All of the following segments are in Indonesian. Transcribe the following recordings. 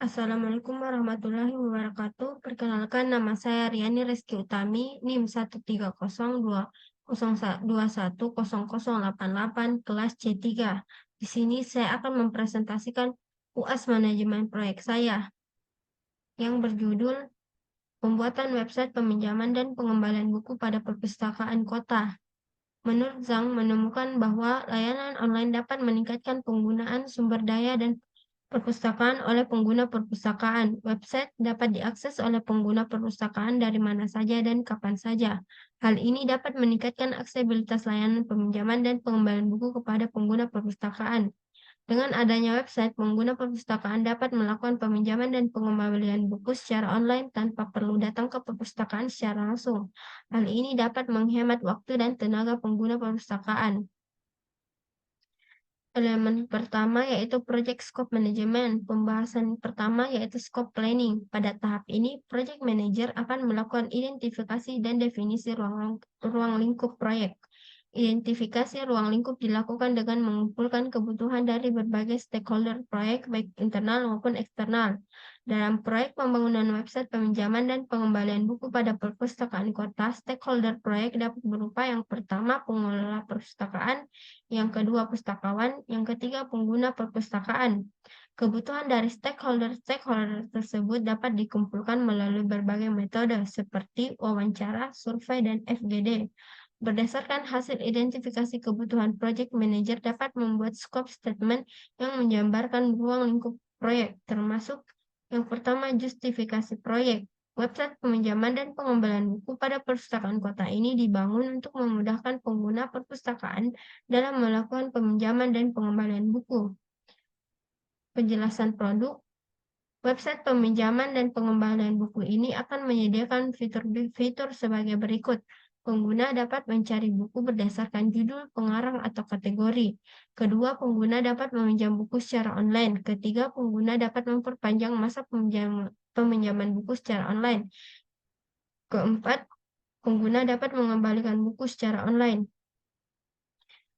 Assalamualaikum warahmatullahi wabarakatuh. Perkenalkan, nama saya Riani Reski Utami, NIM 130210088, kelas C3. Di sini saya akan mempresentasikan UAS manajemen proyek saya yang berjudul Pembuatan Website Peminjaman dan Pengembalian Buku pada Perpustakaan Kota. Menurut Zhang menemukan bahwa layanan online dapat meningkatkan penggunaan sumber daya dan perpustakaan oleh pengguna perpustakaan. Website dapat diakses oleh pengguna perpustakaan dari mana saja dan kapan saja. Hal ini dapat meningkatkan aksesibilitas layanan peminjaman dan pengembalian buku kepada pengguna perpustakaan. Dengan adanya website, pengguna perpustakaan dapat melakukan peminjaman dan pengembalian buku secara online tanpa perlu datang ke perpustakaan secara langsung. Hal ini dapat menghemat waktu dan tenaga pengguna perpustakaan. Elemen pertama yaitu Project Scope Management. Pembahasan pertama yaitu Scope Planning. Pada tahap ini, Project Manager akan melakukan identifikasi dan definisi ruang lingkup proyek. Identifikasi ruang lingkup dilakukan dengan mengumpulkan kebutuhan dari berbagai stakeholder proyek, baik internal maupun eksternal. Dalam proyek pembangunan website peminjaman dan pengembalian buku pada perpustakaan kota, stakeholder proyek dapat berupa yang pertama pengelola perpustakaan, yang kedua pustakawan, yang ketiga pengguna perpustakaan. Kebutuhan dari stakeholder tersebut dapat dikumpulkan melalui berbagai metode seperti wawancara, survei, dan FGD. Berdasarkan hasil identifikasi kebutuhan, project manager dapat membuat scope statement yang menjabarkan ruang lingkup proyek, termasuk yang pertama justifikasi proyek. Website peminjaman dan pengembalian buku pada perpustakaan kota ini dibangun untuk memudahkan pengguna perpustakaan dalam melakukan peminjaman dan pengembalian buku. Penjelasan produk. Website peminjaman dan pengembalian buku ini akan menyediakan fitur-fitur sebagai berikut. Pengguna dapat mencari buku berdasarkan judul, pengarang, atau kategori. Kedua, pengguna dapat meminjam buku secara online. Ketiga, pengguna dapat memperpanjang masa peminjaman buku secara online. Keempat, pengguna dapat mengembalikan buku secara online.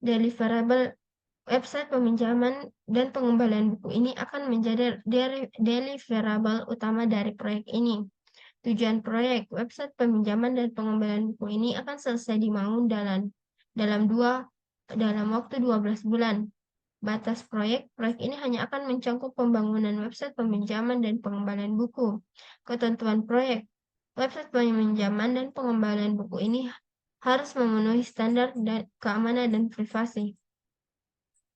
Deliverable. Website peminjaman dan pengembalian buku ini akan menjadi deliverable utama dari proyek ini. Tujuan proyek, website peminjaman dan pengembalian buku ini akan selesai dibangun dalam waktu 12 bulan. Batas proyek ini hanya akan mencakup pembangunan website peminjaman dan pengembalian buku. Ketentuan proyek, website peminjaman dan pengembalian buku ini harus memenuhi standar keamanan dan privasi.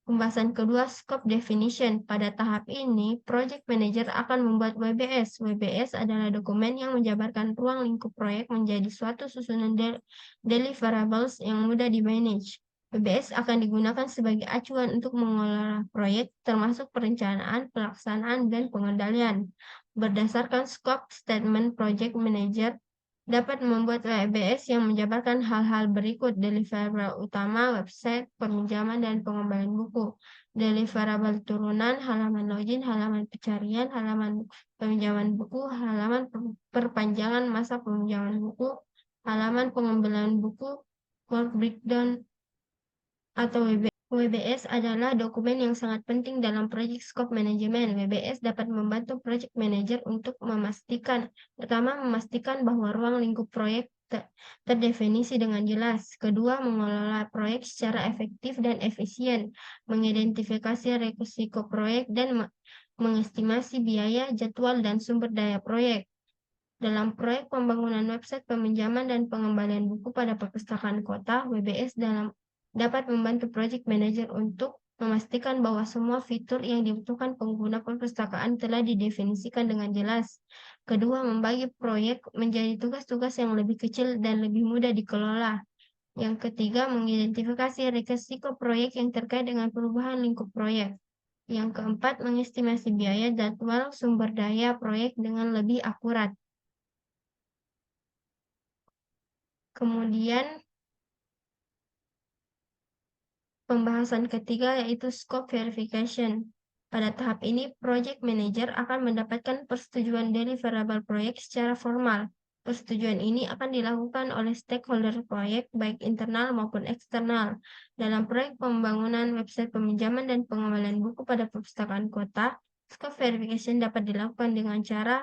Pembahasan kedua, scope definition. Pada tahap ini, project manager akan membuat WBS. WBS adalah dokumen yang menjabarkan ruang lingkup proyek menjadi suatu susunan deliverables yang mudah di-manage. WBS akan digunakan sebagai acuan untuk mengelola proyek, termasuk perencanaan, pelaksanaan, dan pengendalian. Berdasarkan scope statement, project manager dapat membuat WBS yang menjabarkan hal-hal berikut: deliverable utama, website, peminjaman, dan pengembalian buku, deliverable turunan, halaman login, halaman pencarian, halaman peminjaman buku, halaman perpanjangan masa peminjaman buku, halaman pengembalian buku, work breakdown atau WBS adalah dokumen yang sangat penting dalam project scope management. WBS dapat membantu project manager untuk memastikan bahwa ruang lingkup proyek terdefinisi dengan jelas. Kedua, mengelola proyek secara efektif dan efisien, mengidentifikasi risiko proyek dan mengestimasi biaya, jadwal, dan sumber daya proyek. Dalam proyek pembangunan website peminjaman dan pengembalian buku pada perpustakaan kota, WBS dapat membantu project manager untuk memastikan bahwa semua fitur yang dibutuhkan pengguna perpustakaan telah didefinisikan dengan jelas. Kedua, membagi proyek menjadi tugas-tugas yang lebih kecil dan lebih mudah dikelola. Yang ketiga, mengidentifikasi risiko proyek yang terkait dengan perubahan lingkup proyek. Yang keempat, mengestimasi biaya, jadwal, sumber daya proyek dengan lebih akurat. Kemudian, pembahasan ketiga yaitu scope verification. Pada tahap ini, project manager akan mendapatkan persetujuan deliverable proyek secara formal. Persetujuan ini akan dilakukan oleh stakeholder proyek, baik internal maupun eksternal. Dalam proyek pembangunan website peminjaman dan pengembalian buku pada perpustakaan kota, Scope verification dapat dilakukan dengan cara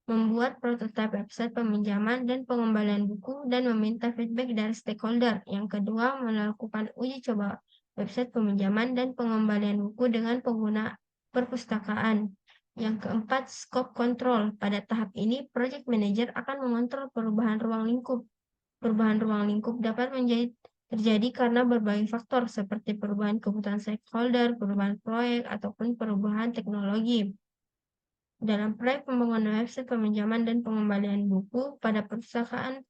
membuat prototipe website peminjaman dan pengembalian buku dan meminta feedback dari stakeholder. Yang kedua, melakukan uji coba website peminjaman dan pengembalian buku dengan pengguna perpustakaan. Yang keempat, scope control. Pada tahap ini, project manager akan mengontrol perubahan ruang lingkup. Perubahan ruang lingkup dapat terjadi karena berbagai faktor seperti perubahan kebutuhan stakeholder, perubahan proyek, ataupun perubahan teknologi. Dalam proyek pembangunan website peminjaman dan pengembalian buku pada perpustakaan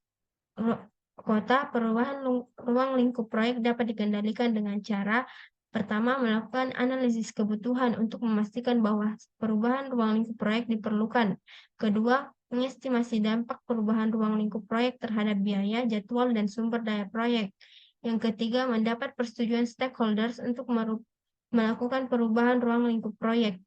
kota, perubahan ruang lingkup proyek dapat dikendalikan dengan cara pertama, melakukan analisis kebutuhan untuk memastikan bahwa perubahan ruang lingkup proyek diperlukan. Kedua, mengestimasi dampak perubahan ruang lingkup proyek terhadap biaya, jadwal, dan sumber daya proyek. Yang ketiga, mendapat persetujuan stakeholders untuk melakukan perubahan ruang lingkup proyek.